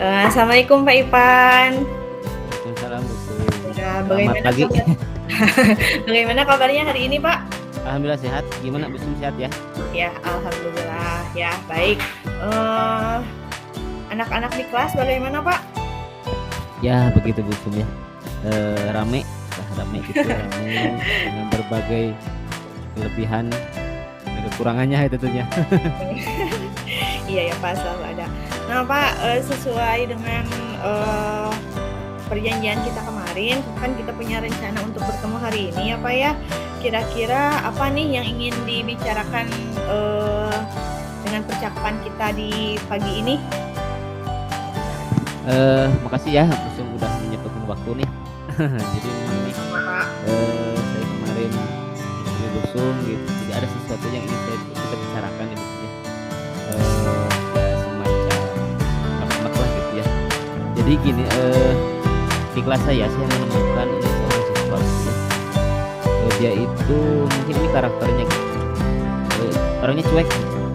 Assalamualaikum Pak Ipan. Waalaikumsalam, betul. Ya, Selamat bagaimana pagi. kabar bagaimana kabarnya hari ini, Pak? Alhamdulillah sehat. Gimana Busum, sehat ya? Ya, alhamdulillah, ya baik. Eee, Anak-anak di kelas bagaimana, Pak? Ya begitu Busum ya. Rame, rame gitu, rame dengan berbagai kelebihan dan kekurangannya ya tentunya. Iya ya, Pak, selalu ada. Nah, Pak, sesuai dengan, perjanjian kita kemarin, kan kita punya rencana untuk bertemu hari ini ya, Pak, ya. Kira-kira apa nih yang ingin dibicarakan, dengan percakapan kita di pagi ini? Makasih ya Busum udah menyempatkan waktu nih. Jadi memang nih, Sama, Pak. saya kemarin di Busum gitu. Jadi ada sesuatu yang ingin kita bicarakan ya Busum ya. Ya semacam mak lah gitu ya. Jadi gini, di kelas saya menemukan ini seorang siswa gitu ya. Dia itu mungkin ini karakternya gitu. Orangnya cuek gitu ya.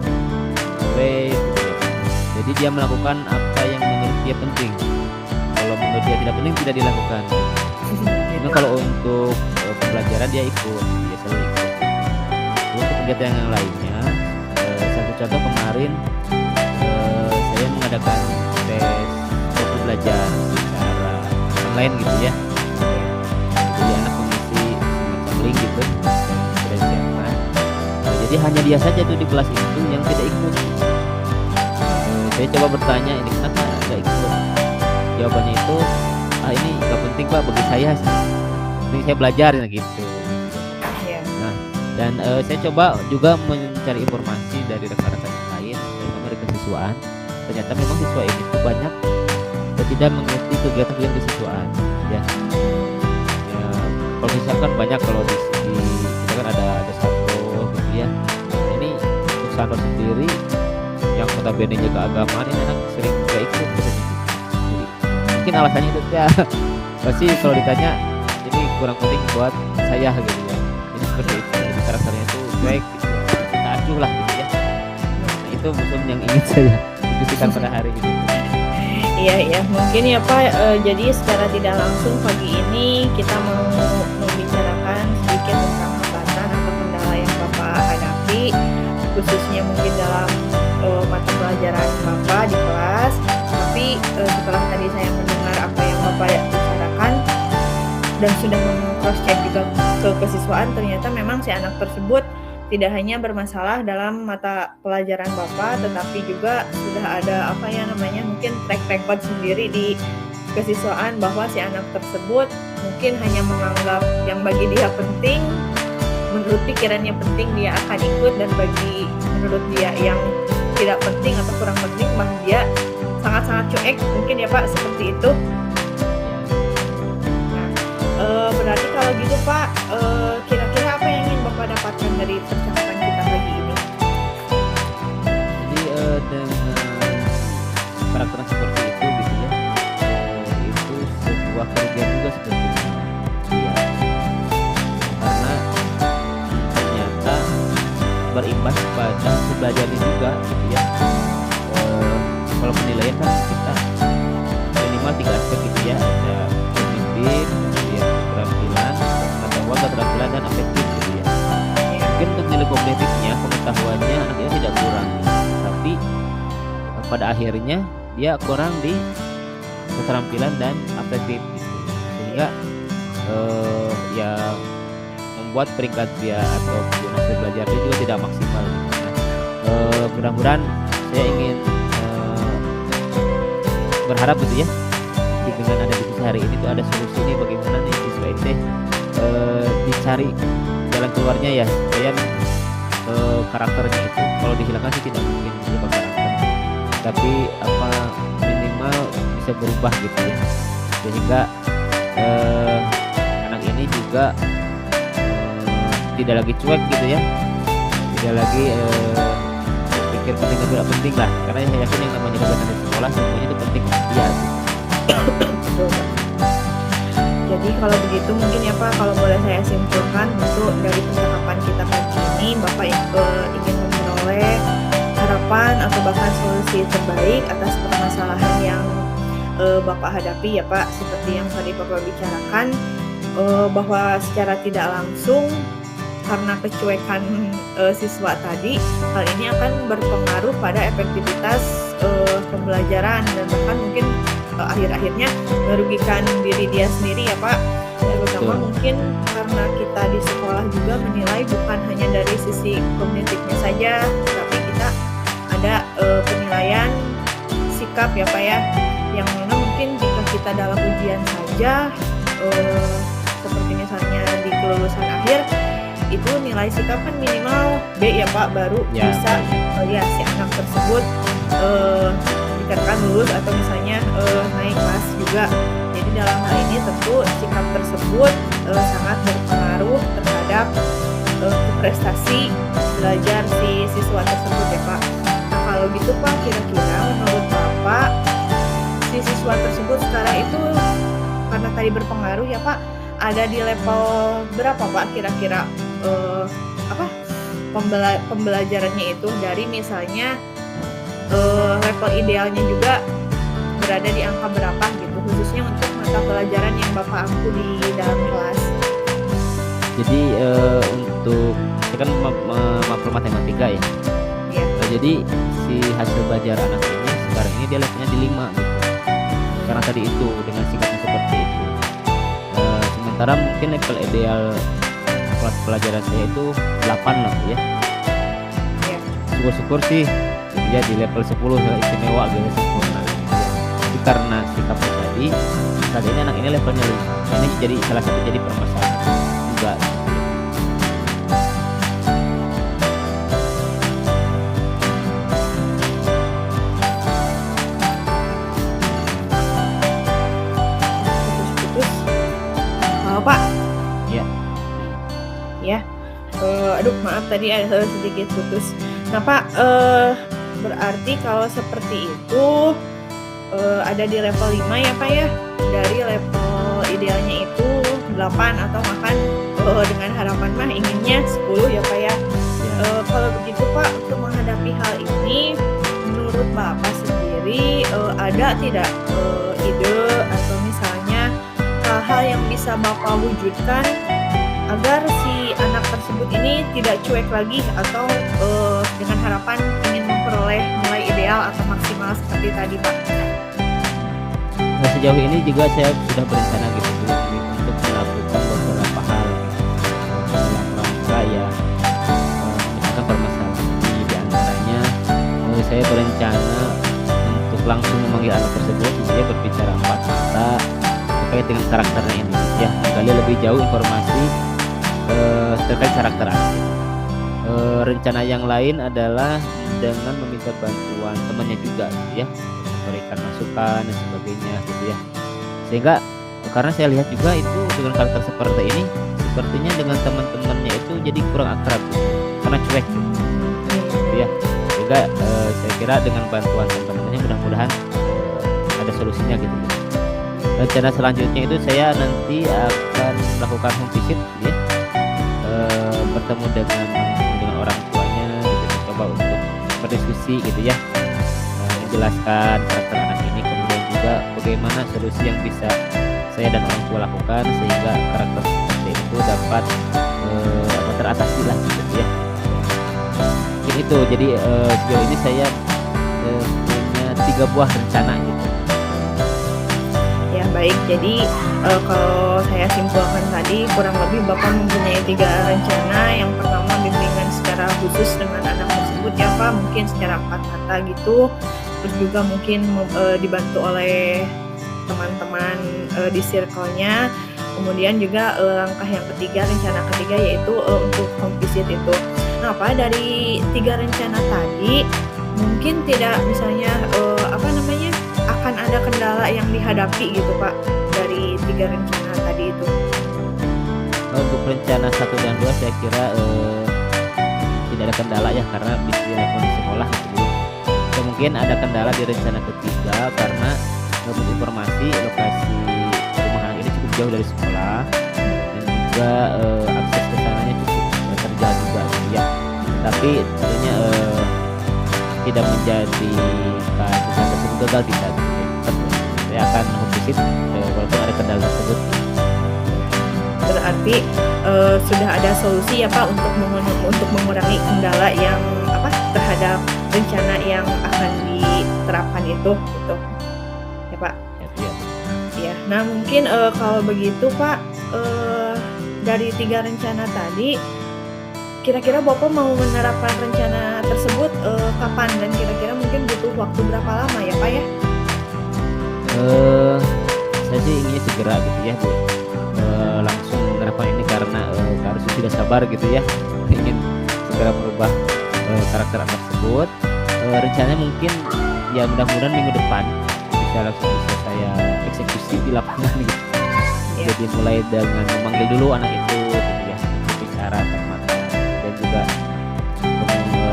Jadi dia melakukan apa yang menurut dia penting. Kalau menurut dia tidak penting tidak dilakukan. Nah, kalau untuk pembelajaran dia ikut, dia selalu ikut. Untuk kegiatan yang lainnya, satu contoh kemarin saya mengadakan tes waktu belajar secara online gitu ya. Jadi anak mengisi semacam link gitu, sudah disiapkan. Jadi hanya dia saja tuh di kelas itu yang tidak ikut. Saya coba bertanya, ini kenapa nggak ikut? Jawabannya itu, ini nggak penting Pak bagi saya. Ini saya belajar gitu. Iya. Nah, dan saya coba juga mencari informasi dari rekan-rekan yang lain, terutama dari kesiswaan. Ternyata memang siswa ini tuh banyak tidak mengikuti kegiatan kesiswaan. Ya, kalau misalkan banyak kalau di kita kan ada santro gitu ya. Nah, ini untuk santro sendiri yang notabene jaga agama ini anak sering gak ikut gitu. Jadi, mungkin alasannya itu ya pasti kalau ditanya ini kurang penting buat saya gitu ya. Ini seperti itu. Jadi karakternya itu baik gitu. Kita acuh lah gitu ya. Nah, itu Busum yang ingin saya diskusikan pada hari ini. Iya ya, mungkin ya Pak, jadi secara tidak langsung pagi ini kita mau membicarakan sedikit tentang hambatan atau kendala yang Bapak hadapi, khususnya mungkin dalam mata pelajaran Bapak di kelas. Tapi setelah tadi saya mendengar apa yang Bapak bicarakan dan sudah meng-cross check juga ke kesiswaan, ternyata memang si anak tersebut tidak hanya bermasalah dalam mata pelajaran Bapak, tetapi juga sudah ada mungkin track record sendiri di kesiswaan bahwa si anak tersebut mungkin hanya menganggap yang bagi dia penting, menurut pikirannya penting dia akan ikut, dan bagi menurut dia yang tidak penting atau kurang penting mah dia sangat-sangat cuek, mungkin ya Pak, seperti itu. Nah, berarti kalau gitu Pak, kira-kira apa yang ingin Bapak dapatkan dari percakapan kita pagi ini? Jadi dengan karakter seperti itu gitu ya, itu sebuah kerugian juga sebetulnya ya, karena ternyata berimbas pada belajarnya juga gitu ya. Kalau penilaian kan kita minimal 3 aspek gitu ya, ada kognitif, kemudian keterampilan, pengetahuan, keterampilan, dan afektif gitu ya. Mungkin untuk nilai kognitifnya, pengetahuannya anaknya tidak kurang, tapi pada akhirnya dia kurang di keterampilan dan afektif gitu. Sehingga ya membuat peringkat dia atau hasil belajarnya juga tidak maksimal gitu. Nah, mudah-mudahan saya ingin berharap gitu ya, dengan ada diskusi hari ini tuh ada solusi nih bagaimana nih siswa ini dicari jalan keluarnya ya, supaya karakternya itu kalau dihilangkan sih tidak mungkin dia karakter, tapi minimal bisa berubah gitu ya, sehingga anak ini juga tidak lagi cuek gitu ya, tidak lagi pikir penting atau tidak penting lah, karena saya yakin yang namanya kegiatan di sekolah semuanya itu penting ya. Betul, Pak. Jadi kalau begitu mungkin ya Pak, kalau boleh saya simpulkan untuk dari percakapan kita pagi ini, Bapak ingin memperoleh harapan atau bahkan solusi terbaik atas permasalahan yang Bapak hadapi ya Pak, seperti yang tadi Bapak bicarakan, bahwa secara tidak langsung karena kecuekan, siswa tadi, hal ini akan berpengaruh pada efektivitas, pembelajaran dan bahkan mungkin, akhir-akhirnya merugikan diri dia sendiri ya Pak. Terutama Betul. mungkin karena kita di sekolah juga menilai bukan hanya dari sisi kognitifnya saja, tapi kita ada, penilaian sikap ya Pak ya, yang mana mungkin jika kita dalam ujian saja, eee, seperti misalnya di kelulusan akhir, itu nilai sikap kan minimal B ya Pak, baru Ya, bisa, ya si anak tersebut, eee, dikatakan lulus atau misalnya, naik kelas juga. Jadi dalam hal ini tentu sikap tersebut, sangat berpengaruh terhadap, prestasi belajar si siswa tersebut ya Pak. Nah kalau gitu Pak, kira-kira menurut Bapak, si siswa tersebut sekarang itu karena tadi berpengaruh ya Pak, ada di level berapa Pak kira-kira, eee, apa, pembelajarannya itu dari misalnya, level idealnya juga berada di angka berapa gitu, khususnya untuk mata pelajaran yang Bapak ampu di dalam kelas? jadi, untuk saya kan matkul matematika ya. Iya, Jadi si hasil belajar anak ini sekarang ini dia levelnya di 5 gitu. Karena tadi itu dengan sikapnya seperti itu. Sementara mungkin level ideal kelas pelajaran saya itu 8 lah ya. iya, Syukur-syukur sih dia di level 10 ya, istimewa gitu sempurna gitu ya. Tapi karena sikapnya tadi, saat ini anak ini levelnya 5. Ini jadi salah satu jadi permasalahan juga. putus-putus. Halo Pak, Ya, ya, aduh maaf tadi ada sedikit putus. Nah Pak, berarti kalau seperti itu, ada di level 5 ya Pak ya? Dari level idealnya itu 8 atau bahkan, dengan harapan mah inginnya 10 ya Pak ya? ya. Kalau begitu Pak, untuk menghadapi hal ini, menurut Bapak sendiri, ada tidak, ide atau misalnya hal-hal yang bisa Bapak wujudkan agar si anak tersebut ini tidak cuek lagi atau, dengan harapan ingin memperoleh nilai ideal atau maksimal seperti tadi Pak? Nah, sejauh ini juga saya sudah berencana gitu ya, untuk melakukan beberapa hal dalam rangka ya menyelesaikan permasalahan ini. Di antaranya saya berencana untuk langsung memanggil anak tersebut, dia berbicara empat mata terkait dengan karakternya ini ya, menggali lebih jauh informasi terkait karakter anak ini. Rencana yang lain adalah dengan meminta bantuan temannya juga gitu ya, memberikan masukan dan sebagainya gitu ya. Sehingga karena saya lihat juga itu dengan karakter seperti ini sepertinya dengan teman-temannya itu jadi kurang akrab gitu, karena cuek gitu ya. Sehingga saya kira dengan bantuan teman-temannya mudah-mudahan ada solusinya gitu ya. Rencana selanjutnya itu saya nanti akan melakukan home visit ya, bertemu dengan orang tuanya gitu, mencoba untuk berdiskusi gitu ya, menjelaskan karakter anak ini, kemudian juga bagaimana solusi yang bisa saya dan orang tua lakukan sehingga karakter seperti itu dapat teratasi lah gitu ya. Mungkin itu jadi sejauh ini saya punya 3 buah rencana gitu. Ya baik, jadi kalau saya simpulkan tadi kurang lebih Bapak mempunyai 3 rencana. Yang pertama bimbingan secara khusus dengan anak tersebut ya Pak, mungkin secara 4 mata gitu. Terus juga mungkin dibantu oleh teman-teman di circle-nya. Kemudian juga langkah yang ketiga, rencana ketiga yaitu untuk home visit itu. Nah Pak, dari 3 rencana tadi mungkin tidak misalnya akan ada kendala yang dihadapi gitu Pak dari 3 rencana tadi itu? Untuk rencana 1 dan 2 saya kira tidak ada kendala ya, karena bisa dilakukan di sekolah gitu ya. Mungkin ada kendala di rencana ketiga karena menurut informasi lokasi rumah anak ini cukup jauh dari sekolah dan juga akses ke sananya cukup terjal juga gitu ya. Tapi tentunya tidak menjadikan usaha tersebut gagal, tidak gitu ya. Tetap saya saya akan home visit walaupun ada kendala tersebut. Berarti sudah ada solusi ya Pak untuk mengurangi kendala yang apa terhadap rencana yang akan diterapkan itu gitu. Ya Pak. Ya. Ya. Nah, mungkin kalau begitu Pak, dari 3 rencana tadi kira-kira Bapak mau menerapkan rencana tersebut kapan dan kira-kira mungkin butuh waktu berapa lama ya Pak ya? Saya sih inginnya segera gitu ya Bu, langsung menerapkan ini karena harus tidak sabar gitu ya ingin segera merubah karakter anak tersebut. Rencananya mungkin ya mudah-mudahan minggu depan bisa saya eksekusi di lapangan gitu. Ya. Jadi mulai dengan memanggil dulu anak itu gitu ya, bicara teman dan juga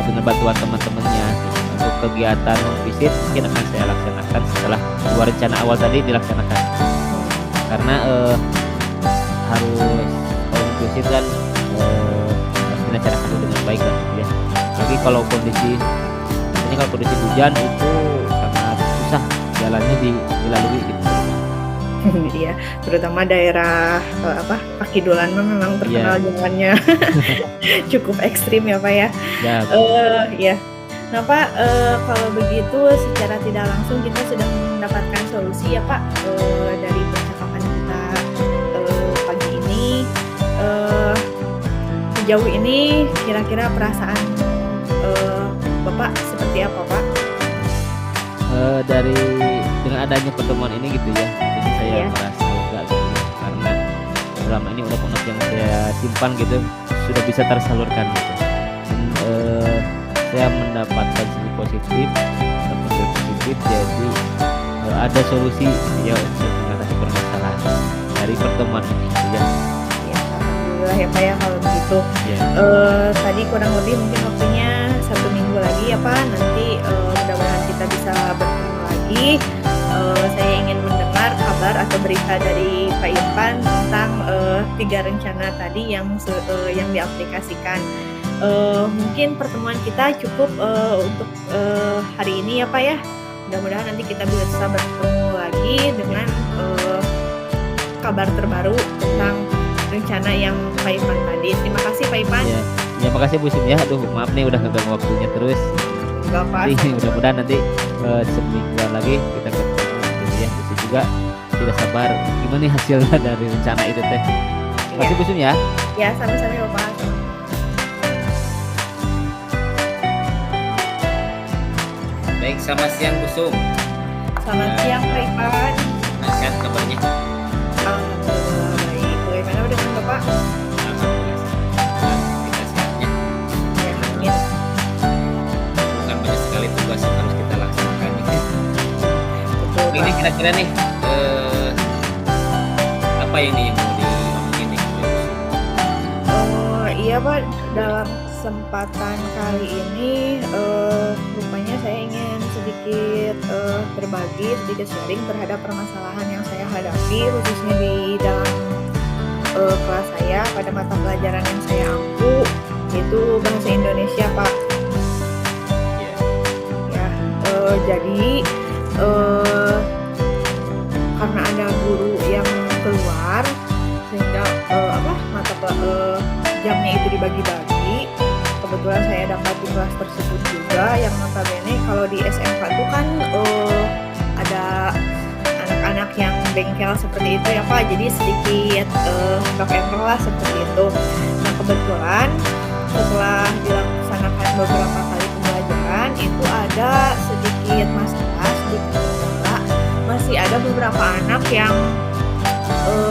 dengan bantuan teman-temannya gitu. Untuk kegiatan home visit mungkin akan saya laksanakan setelah 2 rencana awal tadi dilaksanakan, karena harus home visit kan harus dilaksanakan dulu dengan baik kan gitu ya. Lagi kalau kondisi hujan itu sangat susah jalannya dilalui gitu. Iya, terutama daerah Pakidulan memang terkenal jalannya cukup ekstrim ya Pak ya. Ya. Ya. Nah Pak, kalau begitu secara tidak langsung kita sudah mendapatkan solusi ya Pak dari percakapan kita pagi ini. Sejauh ini kira-kira perasaan Bapak seperti apa Pak? Dengan adanya pertemuan ini gitu ya, jadi saya merasa lega gitu ya, karena selama ini unek-unek yang saya simpan gitu sudah bisa tersalurkan gitu. Dan saya mendapatkan sisi positif, jadi ada solusi gitu ya untuk mengatasi permasalahan dari pertemuan ini gitu ya. Ya, alhamdulillah ya Pak ya kalau begitu. Ya. Tadi kurang lebih mungkin waktunya 1 minggu lagi ya Pak. Nanti mudah-mudahan kita bisa bertemu lagi. Saya ingin mendengar kabar atau berita dari Pak Irfan tentang 3 rencana tadi yang diaplikasikan. Mungkin pertemuan kita cukup untuk hari ini ya Pak ya. Mudah-mudahan nanti kita bisa bertemu lagi dengan kabar terbaru tentang rencana yang Pak Irfan tadi. Terima kasih Pak Irfan. Ya makasih Bu Sim ya. Aduh maaf nih udah ngeganggu waktunya terus. Gak apa. Mudah-mudahan nanti semingguan lagi kita ketemu gitu ya. Bisa juga tidak sabar gimana nih hasilnya dari rencana itu teh. Terima kasih Bu Sim ya. Ya sama-sama Bapak. Baik, selamat siang Bu Sum. Selamat siang Pak Irfan. Sehat kabarnya? Alhamdulillah baik. Bagaimana dengan Bapak? Alhamdulillah kita sehatnya. Ya, amin. Bukan banyak sekali tugas yang harus kita laksanakan. Betul, Ini Pak. kira-kira nih apa ini yang mau diomongin nih? Iya Pak, dalam kesempatan kali ini rupanya saya ingin sedikit berbagi, sedikit sharing terhadap permasalahan yang saya hadapi khususnya di dalam kelas saya pada mata pelajaran yang saya ampu, yaitu bahasa Indonesia Pak. Ya, jadi karena ada guru yang keluar sehingga jamnya itu dibagi-bagi. Kebetulan saya dapat di kelas tersebut juga yang notabene kalau di SMK itu kan ada anak-anak yang bengkel seperti itu ya Pak, jadi sedikit rock and roll lah seperti itu. Nah kebetulan setelah dilaksanakan beberapa kali pembelajaran itu ada sedikit masalah, sedikit kendala, masih ada beberapa anak yang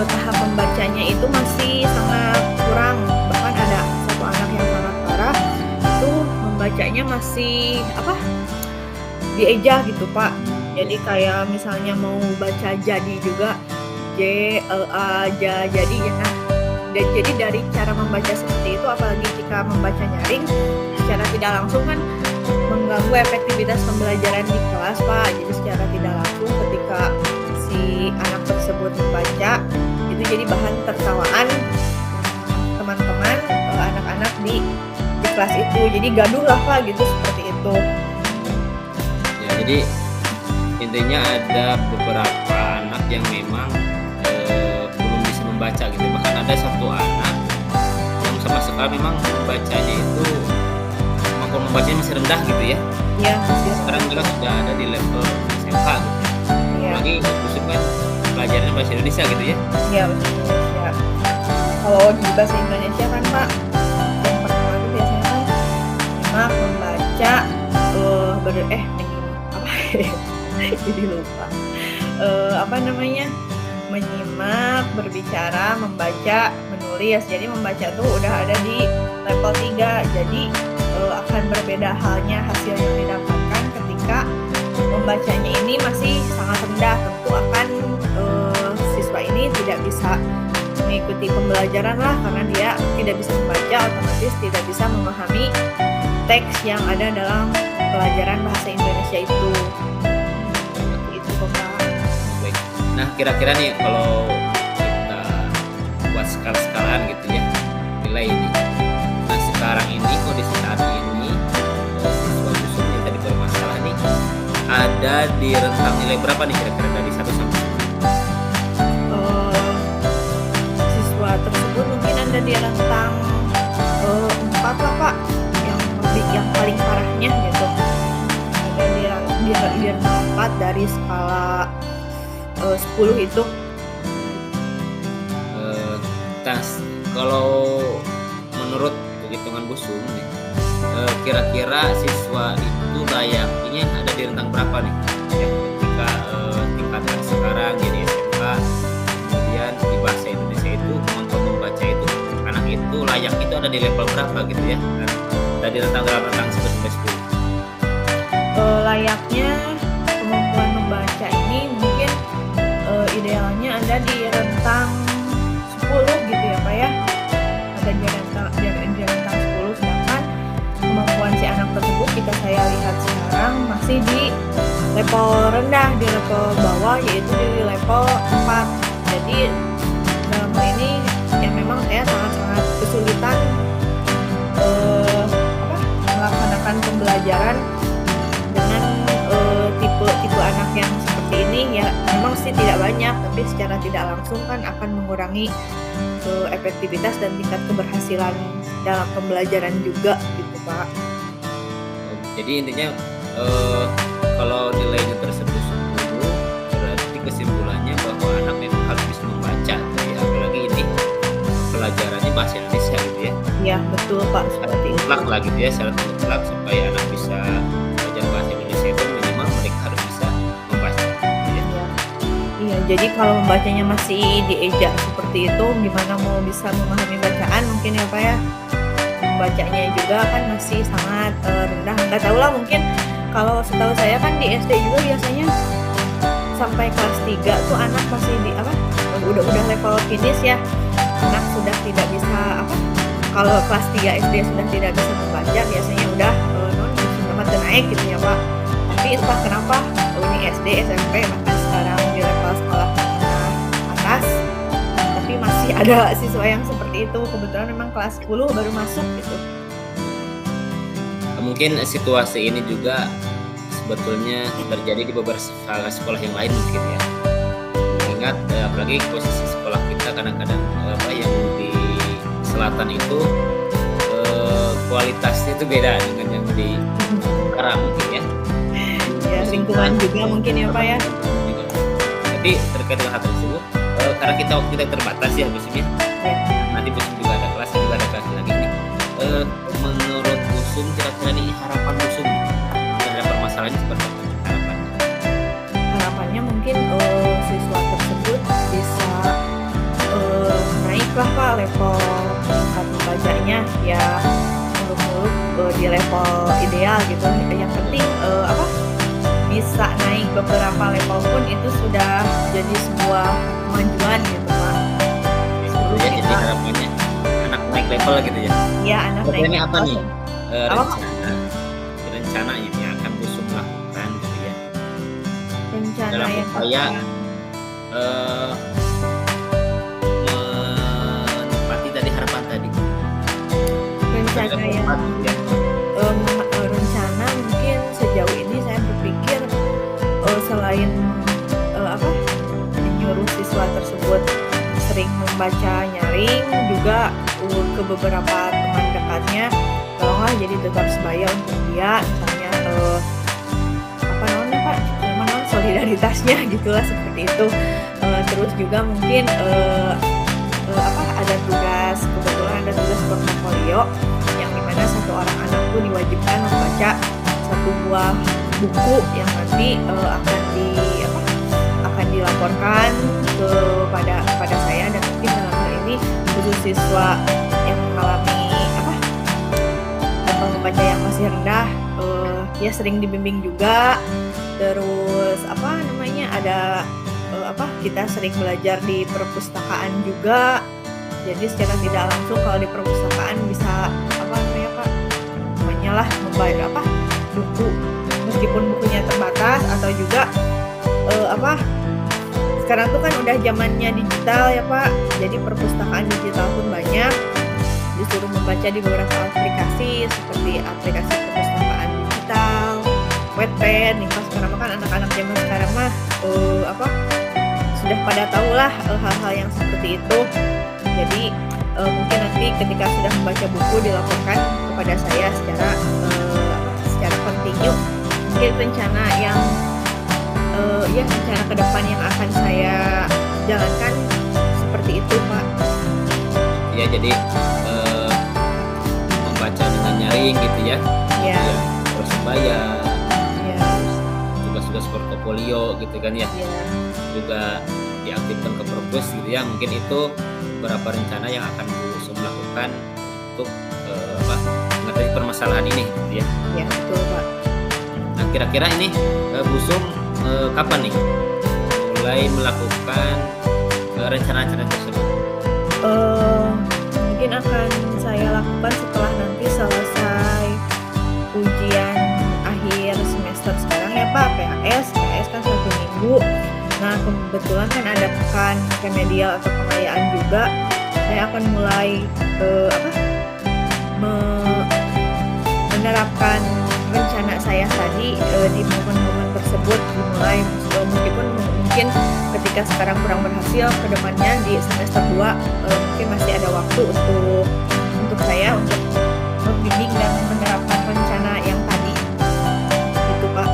tahap membacanya itu masih sangat kurang, bahkan ada satu anak yang sangat parah itu membacanya masih dieja gitu Pak. Jadi kayak misalnya mau baca jadi juga jadi ya. Nah, jadi dari cara membaca seperti itu, apalagi jika membaca nyaring secara tidak langsung kan mengganggu efektivitas pembelajaran di kelas Pak. Jadi secara tidak langsung ketika si anak tersebut membaca itu jadi bahan tertawaan teman-teman anak-anak di kelas itu, jadi gaduh lah Pak gitu, seperti itu. Ya, jadi intinya ada beberapa anak yang memang belum bisa membaca gitu. Bahkan ada satu anak yang sama sekali memang membacanya itu kemampuan membacanya masih rendah gitu ya. Iya, masih Sekarang juga sudah ada di level SMK gitu. iya. Apalagi khusus kan pelajaran bahasa Indonesia gitu ya. Iya, bahasa Indonesia. Kalau di bahasa Indonesia kan Pak, yang pertama itu biasanya kan menyimak, membaca, apa jadi lupa. Apa namanya? Menyimak, berbicara, membaca, menulis. Jadi membaca tuh udah ada di level 3. Jadi akan berbeda halnya hasil yang didapatkan ketika membacanya ini masih sangat rendah. Tentu akan siswa ini tidak bisa mengikuti pembelajaran lah, karena dia tidak bisa membaca, otomatis tidak bisa memahami teks yang ada dalam pelajaran bahasa Indonesia itu. Itu Bapak. Baik. Nah, kira-kira nih kalau kita buat skala-skalaan gitu ya, nilai ini. Nah, sekarang ini kondisi saat ini siswa dusun yang tadi bermasalah nih ada di rentang nilai berapa nih kira-kira dari 1 sampai 10? Siswa tersebut mungkin ada di rentang 4 lah Pak, yang paling parahnya gitu. Ada di rentang 4 dari skala 10 itu. Tas kalau menurut hitungan Busung nih, kira-kira siswa itu layaknya ada di rentang berapa nih? Ya, ketika tingkatan sekarang jadi SMK, kemudian di bahasa Indonesia itu kemampuan membaca itu anak itu layak itu ada di level berapa gitu ya? Nah, ada di rentang 1 sampai 10. Layaknya kemampuan membaca ini mungkin idealnya ada di rentang 10 gitu ya Pak ya. Ada di rentang 10, sedangkan kemampuan si anak tersebut jika saya lihat sekarang masih di level rendah, di level bawah, yaitu di level 4. Jadi dalam hal ini yang memang saya sangat-sangat kesulitan melaksanakan pembelajaran dengan tipe anak yang seperti ini. Ya memang sih tidak banyak, tapi secara tidak langsung kan akan mengurangi efektivitas dan tingkat keberhasilan dalam pembelajaran juga gitu Pak. Jadi intinya kalau nilainya tersebut 10, berarti kesimpulannya bahwa anak memang harus bisa membaca ya, apalagi ini pelajarannya bahasa Indonesia gitu ya. Iya betul Pak, seperti itu. Mutlak lah gitu ya, syarat mutlak supaya anak bisa belajar bahasa Indonesia itu minimal mereka harus bisa membaca gitu ya. Iya, jadi kalau membacanya masih diejak seperti itu, gimana mau bisa memahami bacaan mungkin ya Pak ya. Membacanya juga kan masih sangat rendah. Nggak tahu lah, mungkin kalau setahu saya kan di SD juga biasanya sampai kelas 3 tuh anak masih di udah level finish ya. Anak sudah tidak bisa kalau kelas 3 SD sudah tidak bisa membaca, biasanya udah sudah naik gitu ya Pak. Tapi entah kenapa ini SD, SMP, bahkan sekarang di level sekolah menengah atas, tapi masih ada siswa yang seperti itu. Kebetulan memang kelas 10 baru masuk gitu. Mungkin situasi ini juga sebetulnya terjadi di beberapa sekolah yang lain mungkin ya. Ingat apalagi posisi sekolah kita kadang-kadang yang di selatan itu kualitasnya itu beda dengan yang di utara mungkin ya. Ya, lingkungan juga mungkin ya Pak ya. Jadi terkait dengan hal tersebut, karena waktu kita terbatas ya Busung ya. Nanti Busung juga ada kelas lagi nih. Menurut Busung kira-kira nih harapan Busung terhadap permasalahannya seperti apa harapannya? Harapannya mungkin siswa tersebut bisa naiklah Pak level tingkat membacanya ya, muluk-muluk di level ideal gitu. Yang penting bisa naik beberapa level pun itu sudah jadi sebuah kemajuan gitu Pak. Ya, jadi harapannya anak naik level gitu ya. Iya, anak naik ini level. apa nih Apa? rencana ini yang akan Busung lakukan gitu ya Rencana dalam yang upaya menepati tadi harapan tadi. rencana yang rencana mungkin sejauh ini saya berpikir selain tersebut sering membaca nyaring juga ke beberapa teman dekatnya, tolonglah jadi tetap sebaya untuk dia, misalnya apa namanya Pak, namanya solidaritasnya gitulah seperti itu. Terus juga mungkin apa ada tugas, kebetulan ada tugas portofolio yang dimana satu orang anakku diwajibkan membaca satu buah buku yang nanti akan dilaporkan kepada saya, dan mungkin dalam hal ini khusus siswa yang mengalami level membaca yang masih rendah, dia sering dibimbing juga. Terus ada kita sering belajar di perpustakaan juga. Jadi secara tidak langsung kalau di perpustakaan bisa membaca buku, meskipun bukunya terbatas, atau juga sekarang tuh kan udah zamannya digital ya Pak. Jadi perpustakaan digital pun banyak, disuruh membaca di beberapa aplikasi seperti aplikasi perpustakaan digital, Wattpad nih Pak. Sekarang kan anak-anak zaman sekarang mah sudah pada tahu lah hal-hal yang seperti itu. Jadi mungkin nanti ketika sudah membaca buku dilaporkan kepada saya secara kontinu, mungkin rencana yang rencana ke depan yang akan saya jalankan seperti itu Pak. Ya, jadi membaca dengan nyaring gitu ya. Iya. Persebaya. Iya. Tugas-tugas portofolio gitu kan ya. Iya. Juga diaktifkan ke perpus gitu ya. Mungkin itu beberapa rencana yang akan Bu Sum lakukan untuk mengatasi permasalahan ini gitu ya. Iya, betul Pak. Nah, kira-kira ini Bu Sum kapan nih mulai melakukan rencana-rencana tersebut? Mungkin akan saya lakukan setelah nanti selesai ujian akhir semester sekarang ya Pak, PAS kan 1 minggu. Nah kebetulan kan ada pekan remedial atau pengayaan juga. Saya akan mulai menerapkan rencana saya tadi di momen-momen tersebut, dimulai meskipun mungkin ketika sekarang kurang berhasil, kedepannya di semester 2 mungkin masih ada waktu untuk saya untuk membimbing dan menerapkan rencana yang tadi gitu Pak.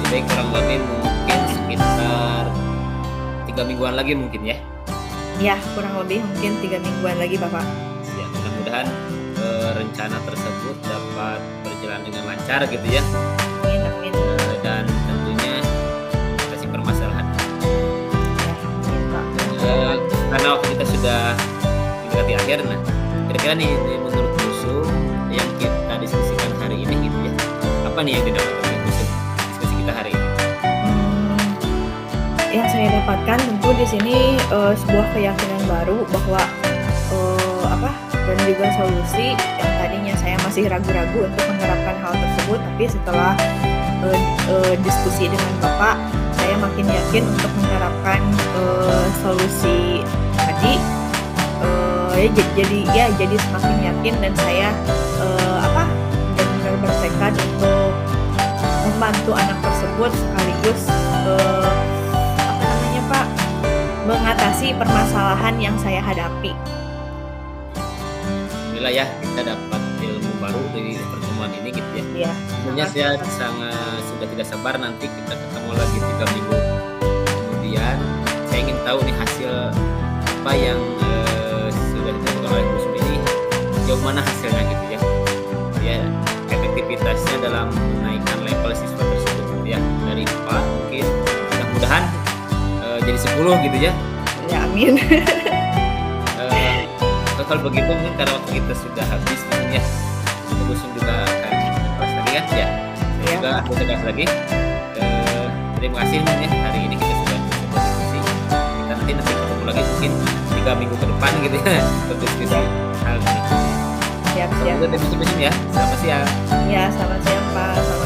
Jadi kurang lebih mungkin sekitar 3 mingguan lagi mungkin ya? Ya, kurang lebih mungkin 3 mingguan lagi Bapak. Ya, mudah-mudahan rencana tersebut dapat berjalan dengan lancar gitu ya. Amin. Dan tentunya atasi permasalahan. Ya, amin Pak. Karena waktu kita sudah mendekati akhir, nah kira-kira nih menurut Bu Sum yang kita diskusikan hari ini gitu ya, apa nih yang didapatkan oleh Bu Sum diskusi kita hari ini? Yang saya dapatkan tentu di sini sebuah keyakinan baru bahwa dan juga solusi yang tadinya saya masih ragu-ragu untuk menerapkan hal tersebut, tapi setelah diskusi dengan Bapak, saya makin yakin untuk menerapkan solusi tadi. Jadi semakin yakin, dan saya benar-benar bertekad untuk membantu anak tersebut sekaligus mengatasi permasalahan yang saya hadapi. Alhamdulillah ya, kita dapat ilmu baru dari pertemuan ini gitu ya. Iya. Sebenarnya saya sudah tidak sabar nanti kita ketemu lagi 3 minggu kemudian. Saya ingin tahu nih hasil apa yang sudah dilakukan oleh Bu Sum ini, jauh mana hasilnya gitu ya. Ya, efektivitasnya dalam menaikkan level siswa tersebut gitu ya, dari 4 mungkin mudah-mudahan jadi 10 gitu ya. Ya, amin. Kalau begitu mungkin karena waktu kita sudah habis mungkin ya, Bu Sum juga akan bahas lagi kan ya. Saya juga bertugas lagi. Terima kasih mungkin ya, hari ini kita sudah berdiskusi. Kita nanti ketemu lagi mungkin 3 minggu ke depan gitu ya untuk diskusi hal ini. Siap. Terima kasih ya. Selamat siang. Ya, selamat siang Pak.